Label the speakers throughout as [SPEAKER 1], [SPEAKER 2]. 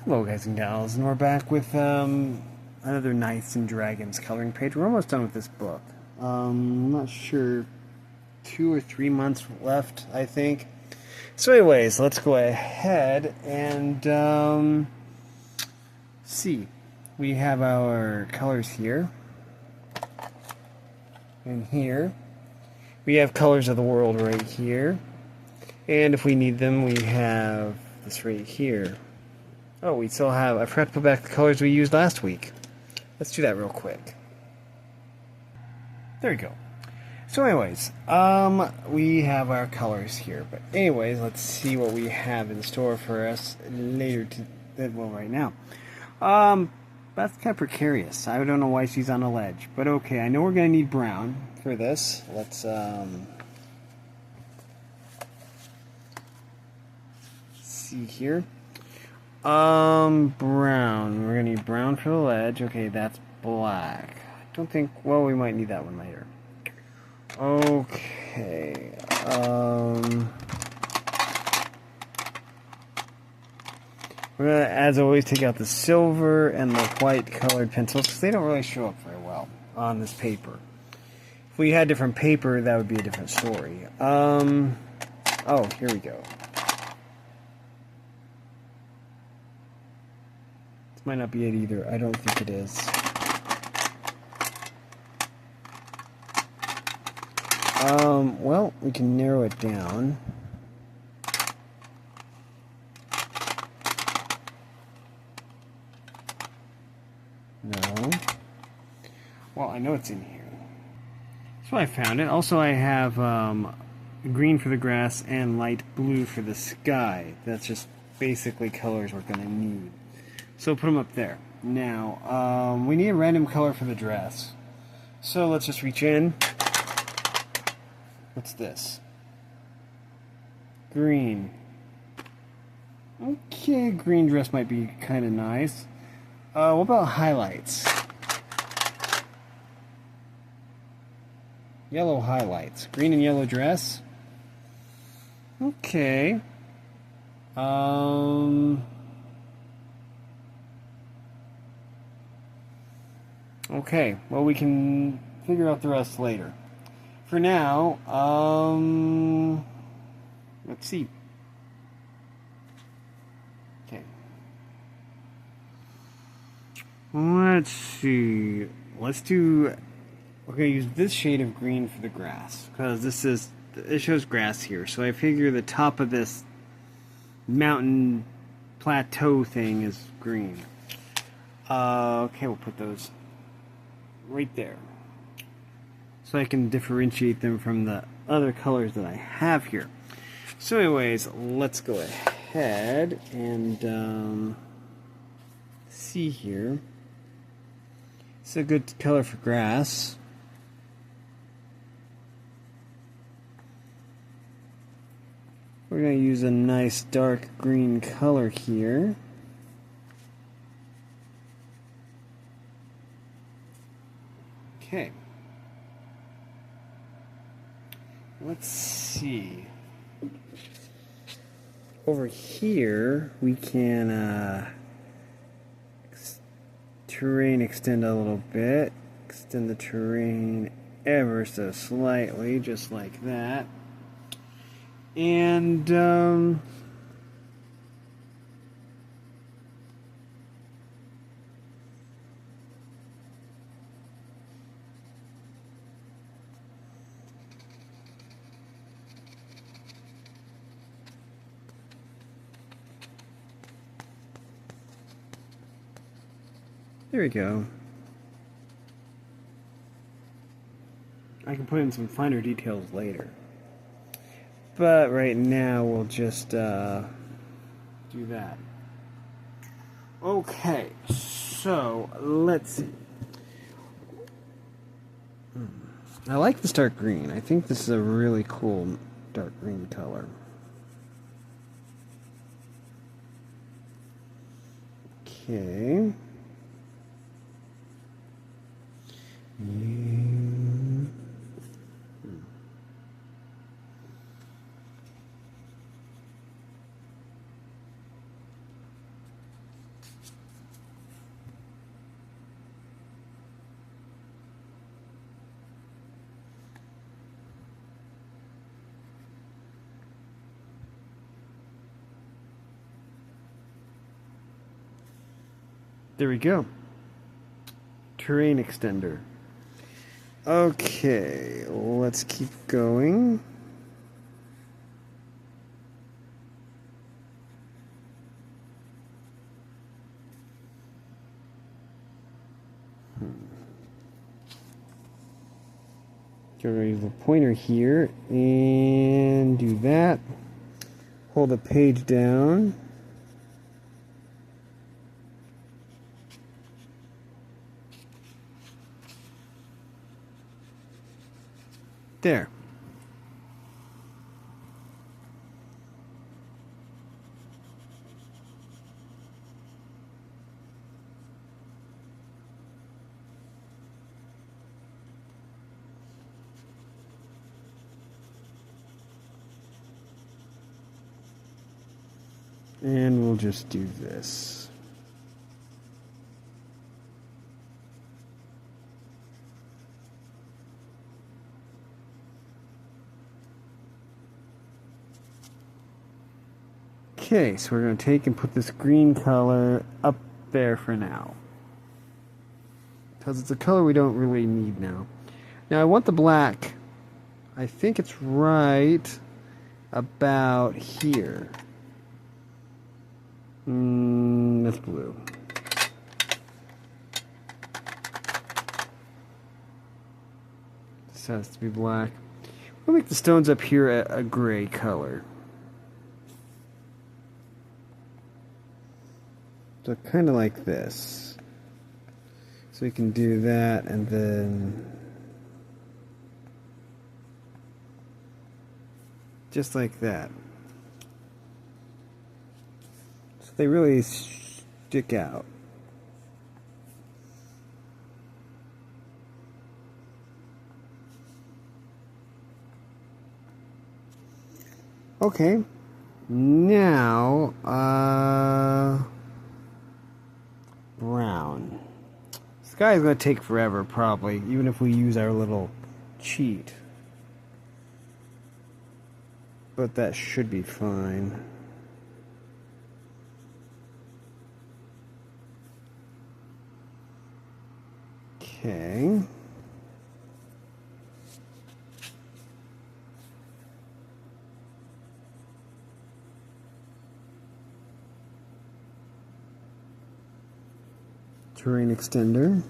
[SPEAKER 1] Hello guys and gals, and we're back with another Knights and Dragons coloring page. We're almost done with this book. I'm not sure, 2 or 3 months left, I think. So anyways, let's go ahead and see. We have our colors here. And here. We have colors of the world right here. And if we need them, we have this right here. Oh, we still have... I forgot to put back the colors we used last week. Let's do that real quick. There we go. So anyways, we have our colors here. But anyways, let's see what we have in store for us later well, right now. That's kind of precarious. I don't know why she's on a ledge. But okay, I know we're going to need brown for this. Let's, see here. Brown. We're gonna need brown for the ledge. Okay, that's black. I don't think, well, we might need that one later. Okay, we're gonna, as always, take out the silver and the white colored pencils because they don't really show up very well on this paper. If we had different paper, that would be a different story. Oh, here we go. Might not be it either. I don't think it is. Well, we can narrow it down. No. Well, I know it's in here. So I found it. Also, I have green for the grass and light blue for the sky. That's just basically colors we're going to need. So put them up there. Now, we need a random color for the dress. So let's just reach in. What's this? Green. Okay, green dress might be kind of nice. What about highlights? Yellow highlights. Green and yellow dress. Okay. Okay, well, we can figure out the rest later. For now, let's see. Okay. Let's see. Let's do... We're going to use this shade of green for the grass, because it shows grass here, so I figure the top of this mountain plateau thing is green. Okay, we'll put those right there, so I can differentiate them from the other colors that I have here. So anyways, let's go ahead and see here. It's a good color for grass. We're going to use a nice dark green color here. Okay. Let's see. Over here, we can terrain extend a little bit. Extend the terrain ever so slightly, just like that. And there we go. I can put in some finer details later. But right now we'll just do that. Okay, so let's see. I like this dark green. I think this is a really cool dark green color. Okay. There we go. Terrain extender. Okay, let's keep going. Gonna use the pointer here and do that. Hold the page down. There. And we'll just do this. Okay, so we're going to take and put this green color up there for now. Because it's a color we don't really need now. Now I want the black. I think it's right about here. That's blue. This has to be black. We'll make the stones up here a gray color. So kind of like this. So we can do that and then just like that. So they really stick out. Okay. Now, brown. Sky is going to take forever, probably, even if we use our little cheat. But that should be fine. Okay. Terrain extender.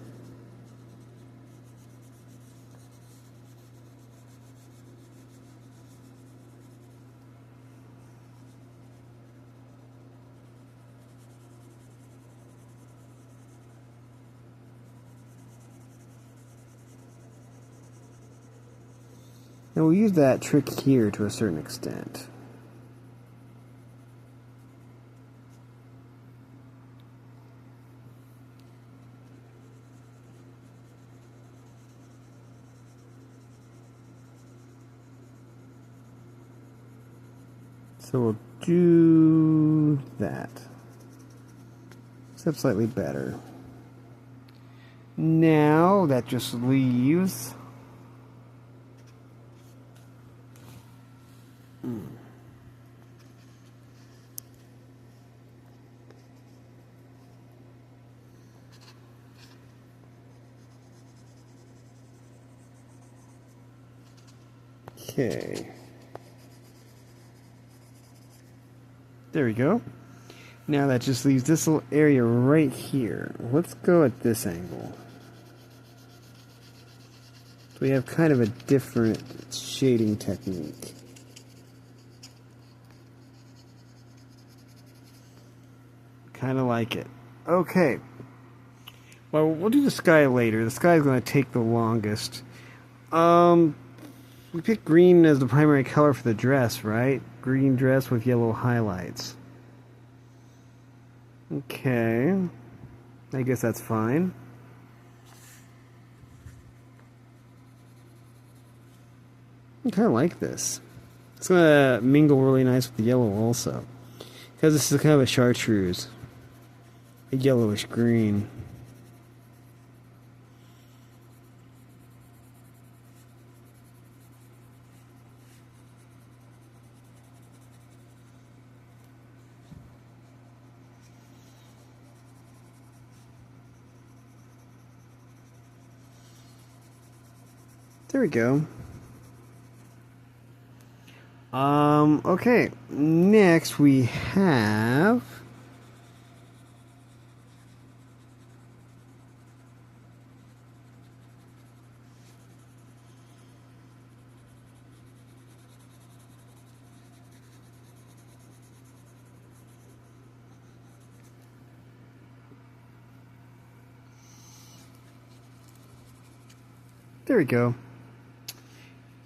[SPEAKER 1] And we'll use that trick here to a certain extent. So we'll do that. Except slightly better. Now that just leaves okay. There we go. Now that just leaves this little area right here. Let's go at this angle. So we have kind of a different shading technique. Kind of like it. Okay. Well, we'll do the sky later. The sky is going to take the longest. We picked green as the primary color for the dress, right? Green dress with yellow highlights. Okay. I guess that's fine. I kind of like this. It's going to mingle really nice with the yellow also. Because this is kind of a chartreuse. A yellowish green. There we go. Okay. Next we have... There we go.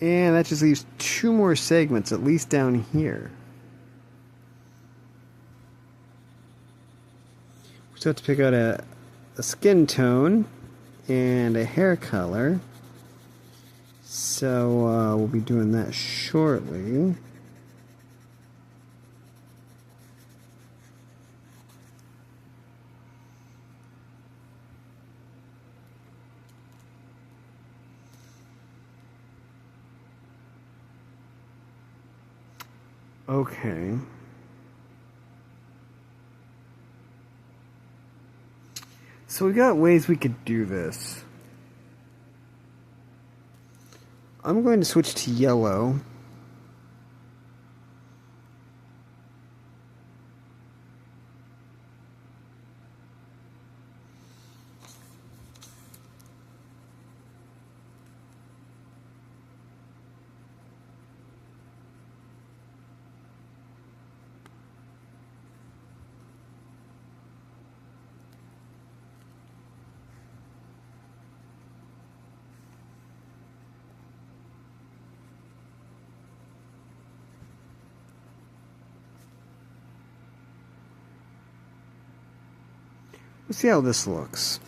[SPEAKER 1] And that just leaves 2 more segments, at least down here. We still have to pick out a skin tone and a hair color. So we'll be doing that shortly. Okay. So we got ways we could do this. I'm going to switch to yellow. Let's see how this looks.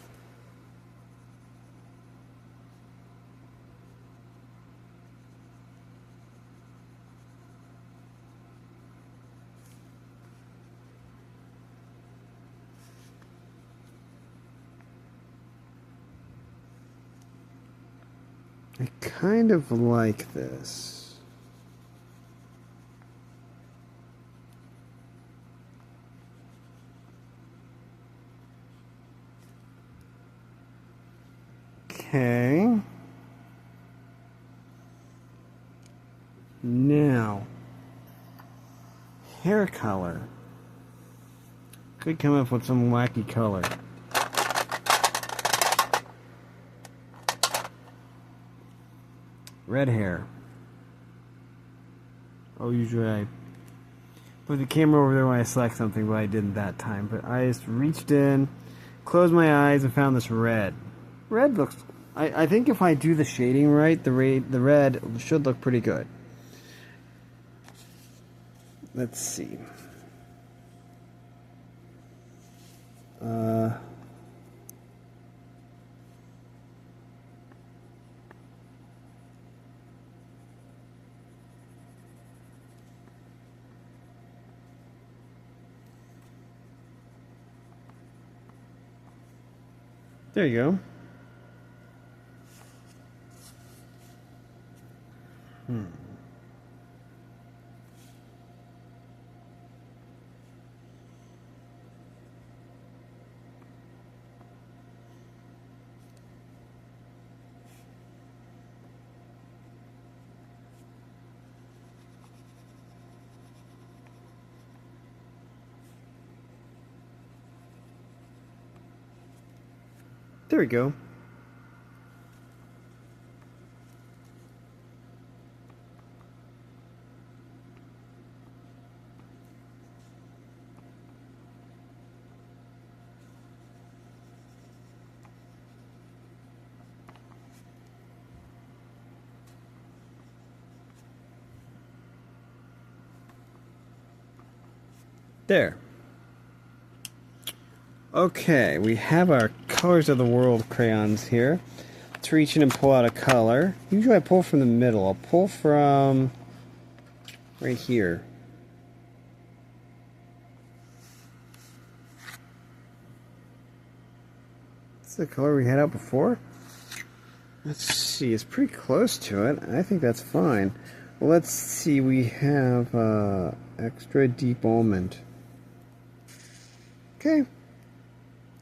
[SPEAKER 1] I kind of like this. Okay. Now, hair color. Could come up with some wacky color. Red hair. Oh, usually I put the camera over there when I select something, but I didn't that time. But I just reached in, closed my eyes, and found this red. Red looks... I think if I do the shading right, the red should look pretty good. Let's see. There you go. There we go. There. Okay, we have our Colors of the World crayons here. Let's reach in and pull out a color. Usually I pull from the middle. I'll pull from right here. That's the color we had out before. Let's see, it's pretty close to it. I think that's fine. Well, let's see, we have extra deep almond. Okay.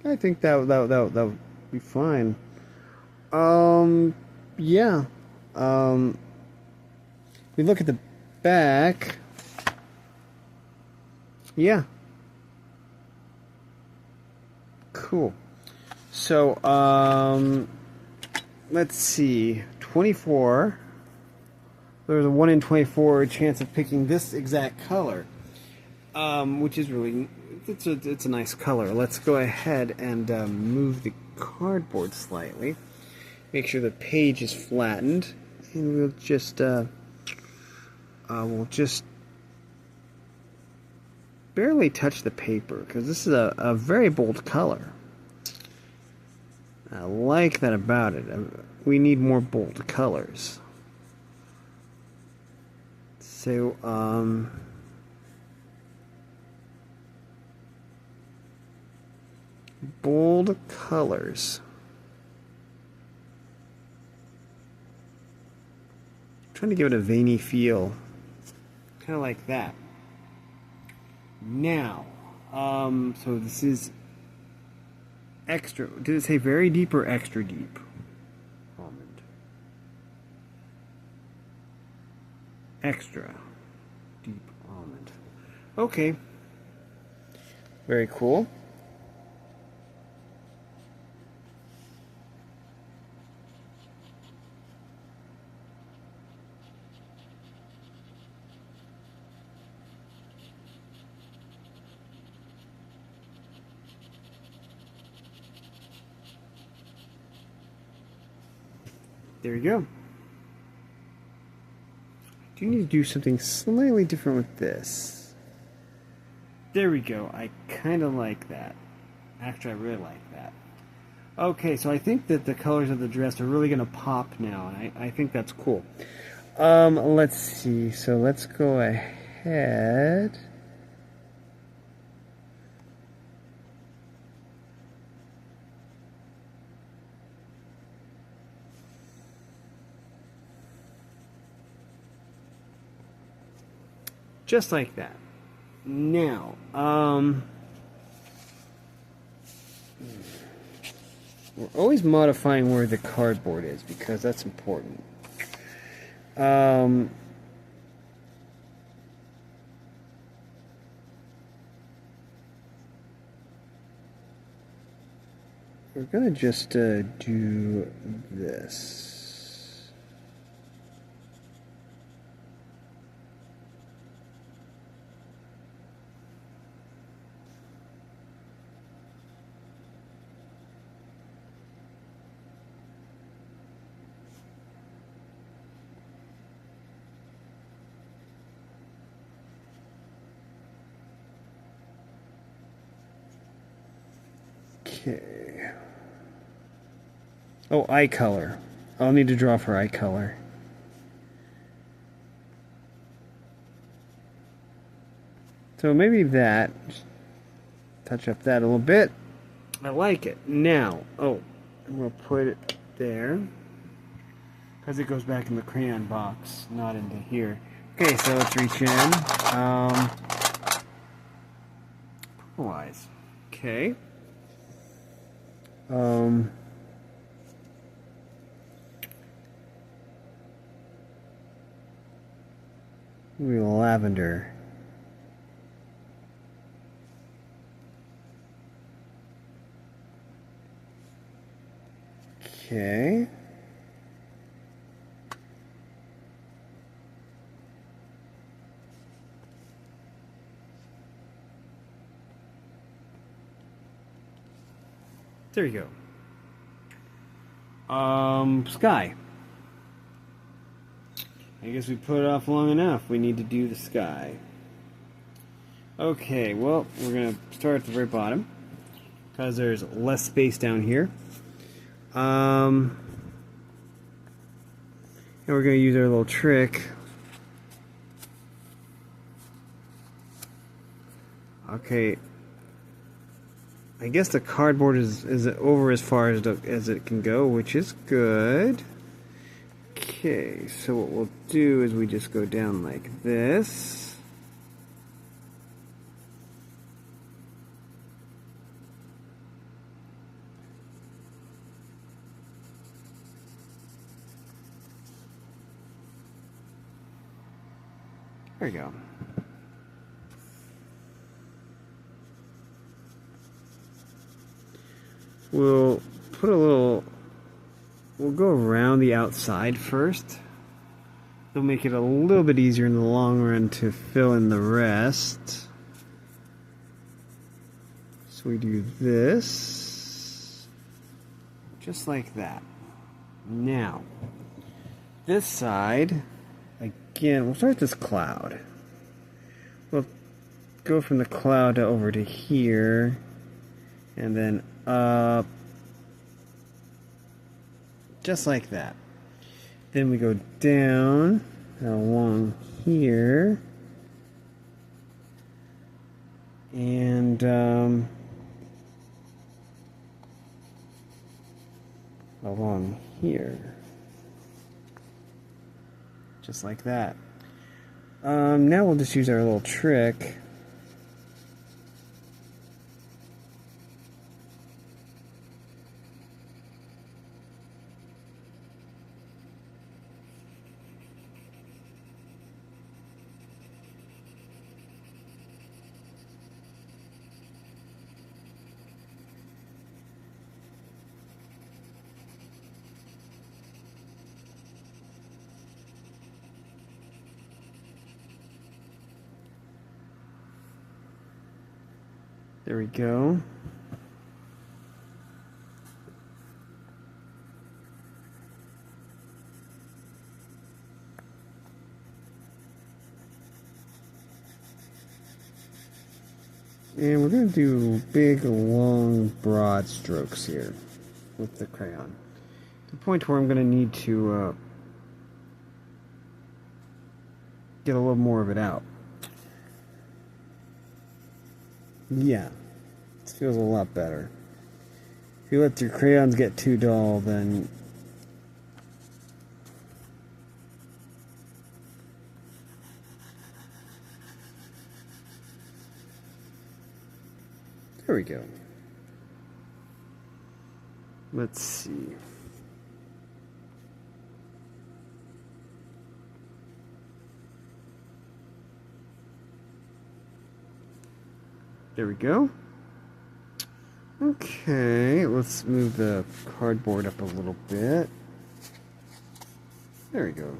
[SPEAKER 1] I think that would be fine. Yeah. we look at the back. Yeah. Cool. So, let's see. 24. There's a 1 in 24 chance of picking this exact color, which is really, it's a nice color. Let's go ahead and move the cardboard slightly. Make sure the page is flattened, and we'll just barely touch the paper because this is a very bold color. I like that about it. We need more bold colors. So, bold colors. I'm trying to give it a veiny feel. Kind of like that. Now, so this is extra. Did it say very deep or extra deep? Almond. Extra deep almond. Okay. Very cool. There you go. I do need to do something slightly different with this. There we go. I kind of like that. Actually, I really like that. Okay, so I think that the colors of the dress are really going to pop now, and I think that's cool. Let's see. So let's go ahead. Just like that. Now, we're always modifying where the cardboard is because that's important. We're gonna just do this. Okay. Oh, eye color. I'll need to draw for eye color. So maybe that. Just touch up that a little bit. I like it. Now, oh, we'll put it there. Because it goes back in the crayon box, not into here. Okay, so let's reach in. Purple eyes. Okay. Maybe lavender. Okay. There you go. Sky. I guess we put it off long enough. We need to do the sky. Okay, well, we're going to start at the very bottom because there's less space down here. And we're going to use our little trick. Okay. I guess the cardboard is over as far as it can go, which is good. Okay, so what we'll do is we just go down like this. There we go. We'll put a little, we'll go around the outside first. It'll make it a little bit easier in the long run to fill in the rest. So we do this, just like that. Now, this side, again, we'll start this cloud. We'll go from the cloud to over to here, and then up, just like that. Then we go down along here, and along here, just like that. Now we'll just use our little trick. There we go. And we're going to do big, long, broad strokes here with the crayon. To the point where I'm going to need to get a little more of it out. Yeah, this feels a lot better. If you let your crayons get too dull, then there we go. Let's see. There we go. Okay, let's move the cardboard up a little bit. There we go.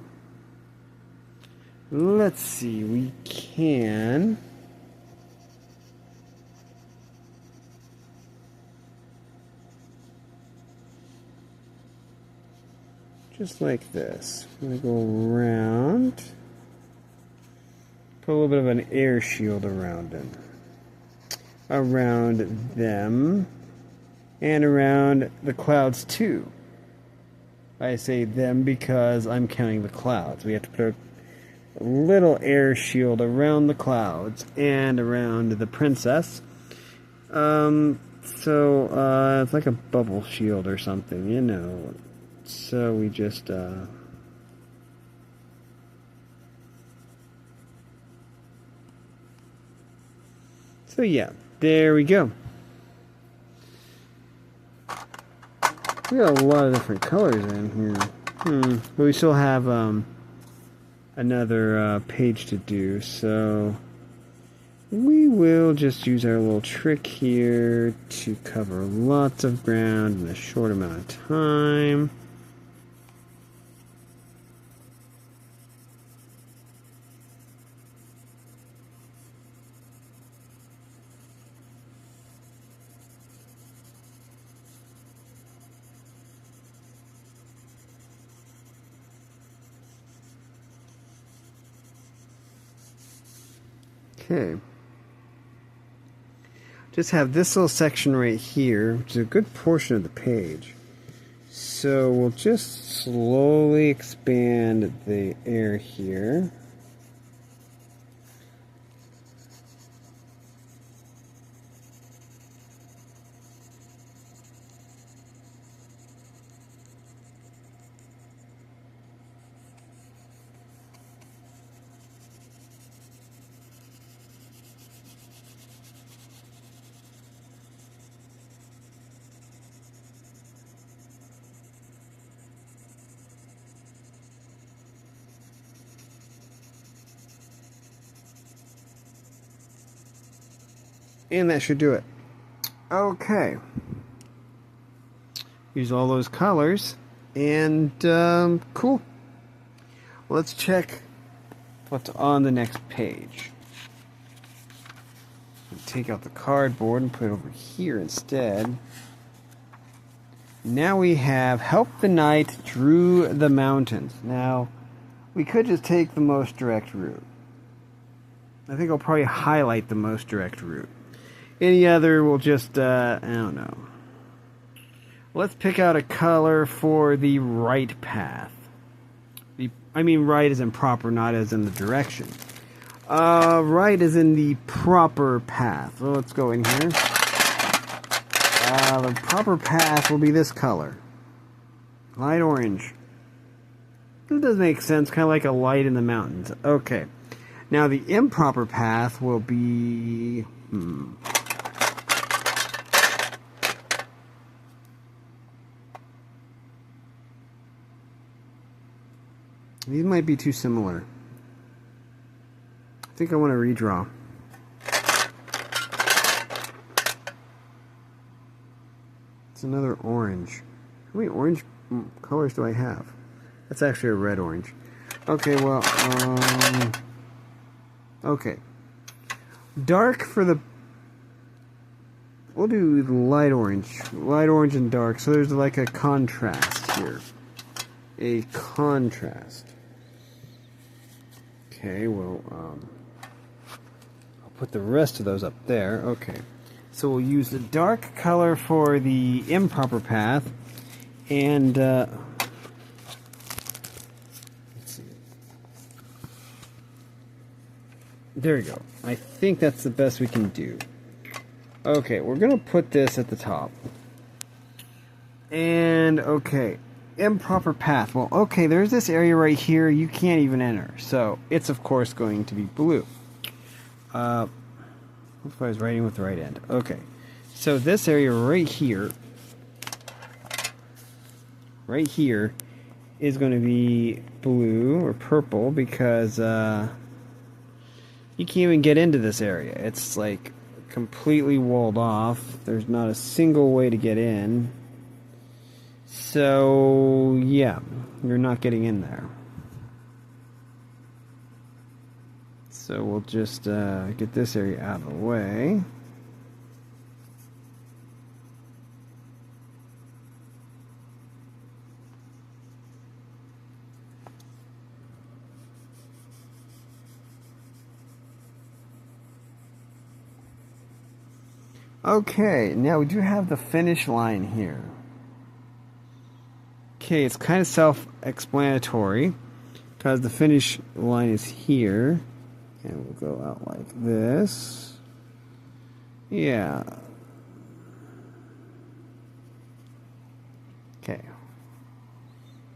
[SPEAKER 1] Let's see, we can just like this. I'm going to go around, put a little bit of an air shield around it. Around them, and around the clouds too. I say them because I'm counting the clouds. We have to put a little air shield around the clouds and around the princess. So it's like a bubble shield or something, you know. So we just so yeah, there we go. We got a lot of different colors in here. But we still have another page to do, so we will just use our little trick here to cover lots of ground in a short amount of time. Okay. Just have this little section right here, which is a good portion of the page. So we'll just slowly expand the air here. And that should do it. Okay. Use all those colors. And, cool. Let's check what's on the next page. Take out the cardboard and put it over here instead. Now we have Help the Knight Drew the Mountains. Now, we could just take the most direct route. I think I'll probably highlight the most direct route. Any other will just, I don't know. Let's pick out a color for the right path. I mean right as in proper, not as in the direction. Right as in the proper path. So let's go in here. The proper path will be this color. Light orange. It does make sense, kind of like a light in the mountains. Okay. Now the improper path will be... These might be too similar. I think I want to redraw. It's another orange. How many orange colors do I have? That's actually a red orange. Okay, well, okay. Dark for the... We'll do light orange. Light orange and dark. So there's like a contrast here. A contrast. Okay, well, I'll put the rest of those up there. Okay. So we'll use the dark color for the improper path. And, let's see. There we go. I think that's the best we can do. Okay, we're going to put this at the top. And, okay. Improper path. Well, okay, there's this area right here you can't even enter. So, it's of course going to be blue. Hopefully I was writing with the right end. Okay. So, this area right here is going to be blue or purple because you can't even get into this area. It's like completely walled off. There's not a single way to get in. So, yeah, you're not getting in there. So we'll just get this area out of the way. Okay, now we do have the finish line here. Okay, it's kind of self-explanatory because the finish line is here. And we'll go out like this. Yeah. Okay.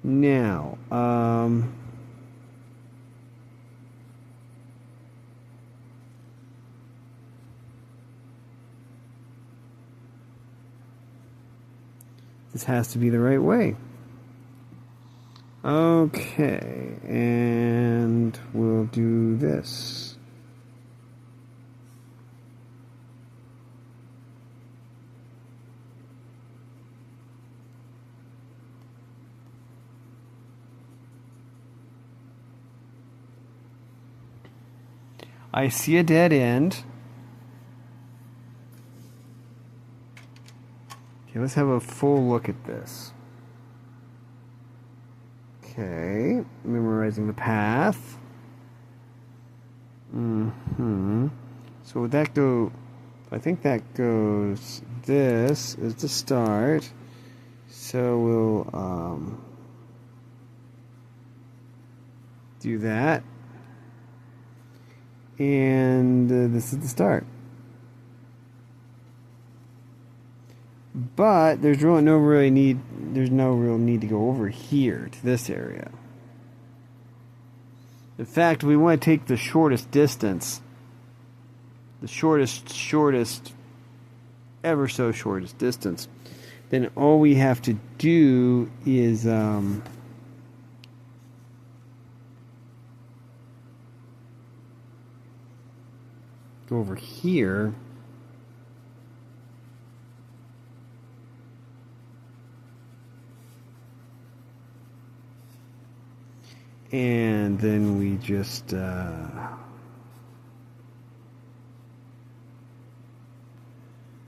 [SPEAKER 1] Now, this has to be the right way. Okay, and we'll do this. I see a dead end. Okay, let's have a full look at this. Okay, memorizing the path. So would that go... I think that goes... This is the start. So we'll do that. And this is the start. But there's no real need to go over here to this area. In fact, we want to take the shortest distance, the shortest, ever so shortest distance. Then all we have to do is go over here. And then we just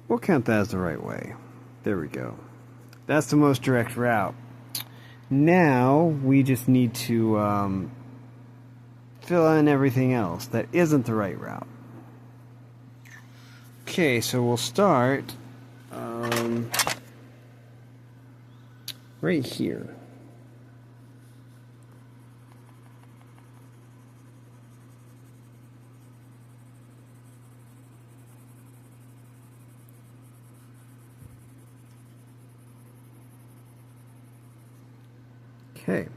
[SPEAKER 1] we'll count that as the right way. There we go. That's the most direct route. Now we just need to fill in everything else that isn't the right route. Okay, so we'll start right here. Okay.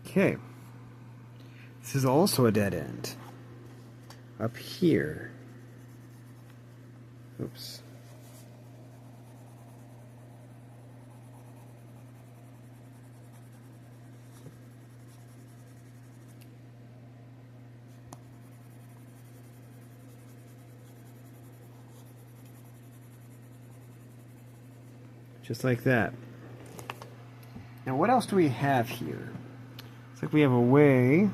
[SPEAKER 1] Okay. This is also a dead end. Up here. Oops. Just like that. Now what else do we have here? It's like we have a way.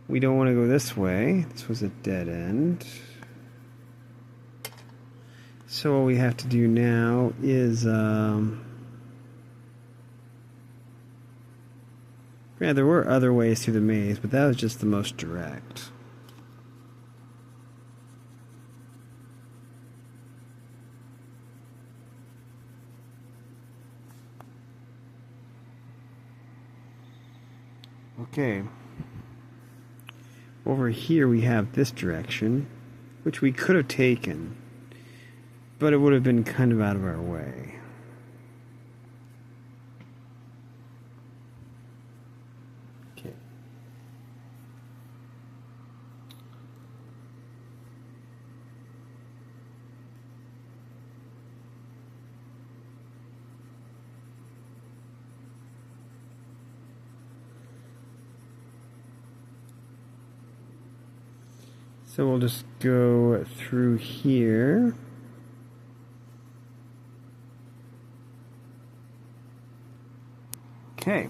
[SPEAKER 1] We don't want to go this way. This was a dead end. So what we have to do now is yeah, there were other ways through the maze, but that was just the most direct. Okay. Over here we have this direction, which we could have taken, but it would have been kind of out of our way. Okay. So we'll just go through here. Okay.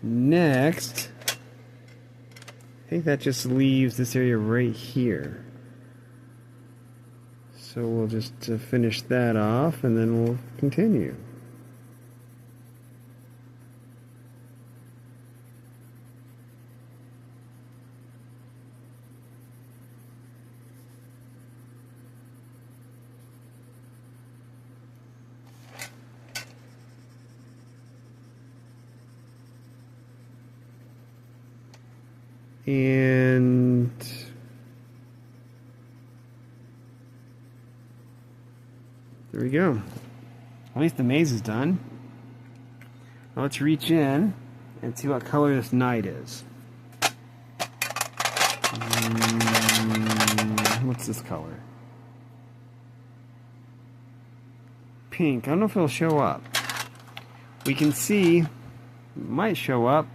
[SPEAKER 1] Next, I think that just leaves this area right here. So we'll just finish that off and then we'll continue. And there we go. At least the maze is done. Now let's reach in and see what color this knight is. What's this color? Pink. I don't know if it'll show up. We can see, it might show up.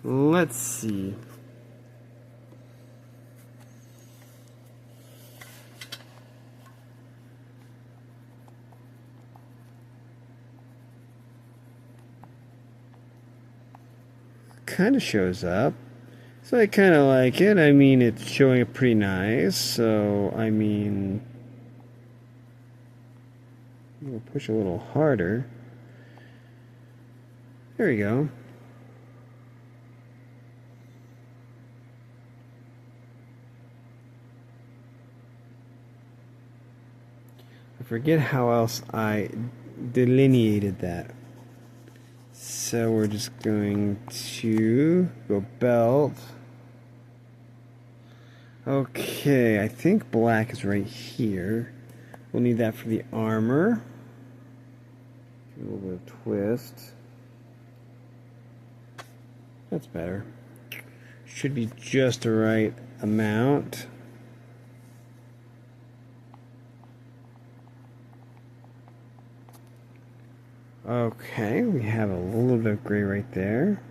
[SPEAKER 1] Let's see. Kind of shows up. So I kind of like it. I mean, it's showing up pretty nice. So, I mean, we'll push a little harder. There we go. I forget how else I delineated that. So we're just going to go belt. Okay, I think black is right here. We'll need that for the armor. A little bit of twist. That's better. Should be just the right amount. Okay, we have a little bit of gray right there.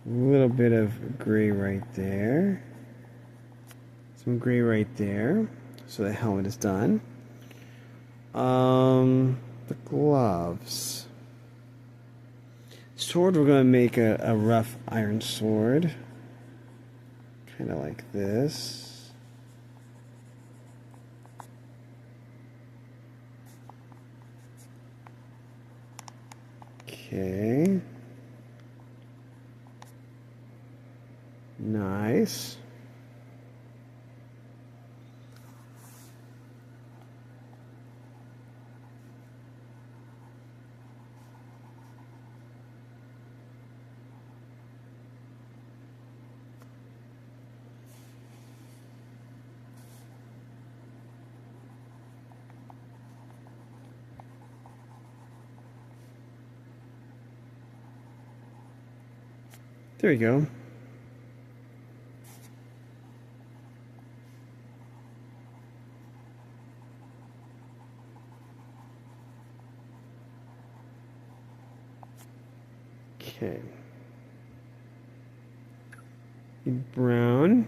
[SPEAKER 1] A little bit of gray right there. Some gray right there. So the helmet is done. The gloves. Sword, we're going to make a rough iron sword. Kind of like this. Okay. Nice. There you go. Okay. Brown.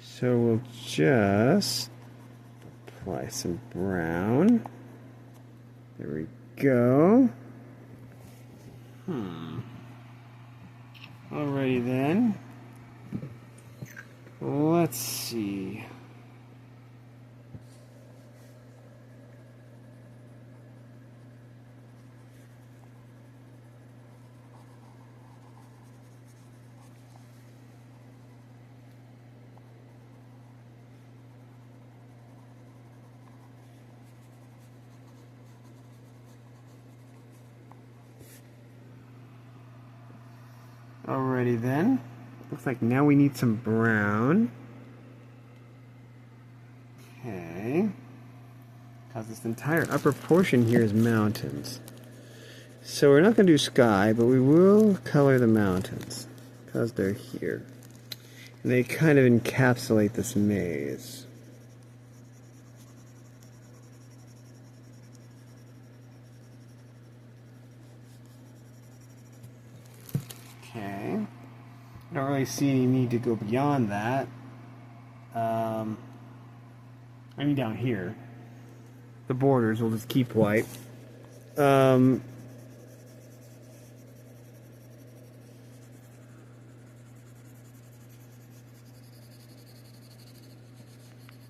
[SPEAKER 1] So we'll just apply some brown. There we go. Alrighty then. Let's see. Alrighty then. Looks like now we need some brown. Okay. Because this entire upper portion here is mountains. So we're not going to do sky, but we will color the mountains. Because they're here. And they kind of encapsulate this maze. Okay. I don't really see any need to go beyond that. I mean down here. The borders will just keep white. There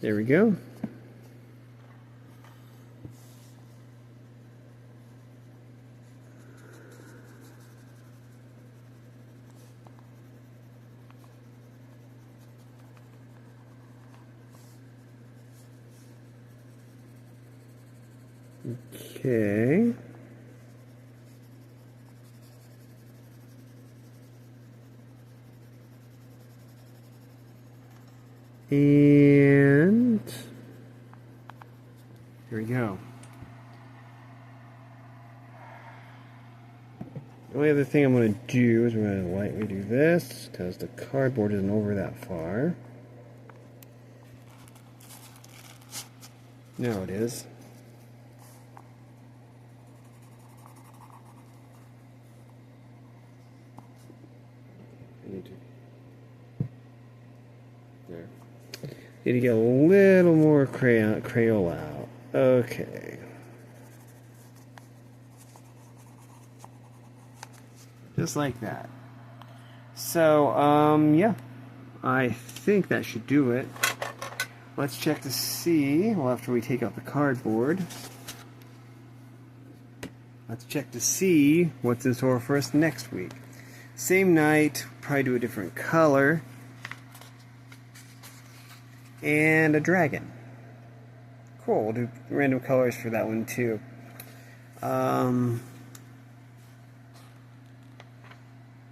[SPEAKER 1] we go. Okay. And here we go. The only other thing I'm going to do is we're going to lightly do this because the cardboard isn't over that far. Now it is. There. Need to get a little more Crayola out. Okay. Just like that. So, yeah. I think that should do it. Let's check to see, well, after we take out the cardboard, let's check to see what's in store for us next week. Same night, probably do a different color. And a dragon. Cool, we'll do random colors for that one too.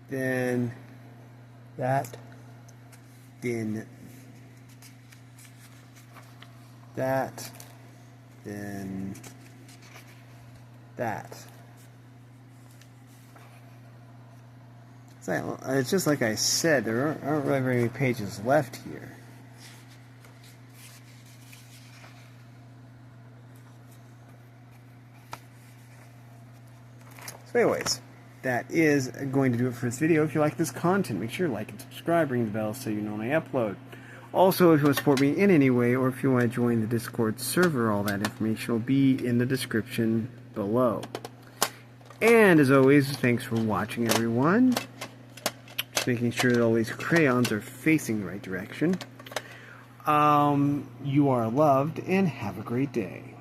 [SPEAKER 1] Then that. Then that. Then that. It's just like I said, there aren't really very many pages left here. But anyways, that is going to do it for this video. If you like this content, make sure to like and subscribe, ring the bell so you know when I upload. Also, if you want to support me in any way, or if you want to join the Discord server, all that information will be in the description below. And as always, thanks for watching, everyone. Just making sure that all these crayons are facing the right direction. You are loved, and have a great day.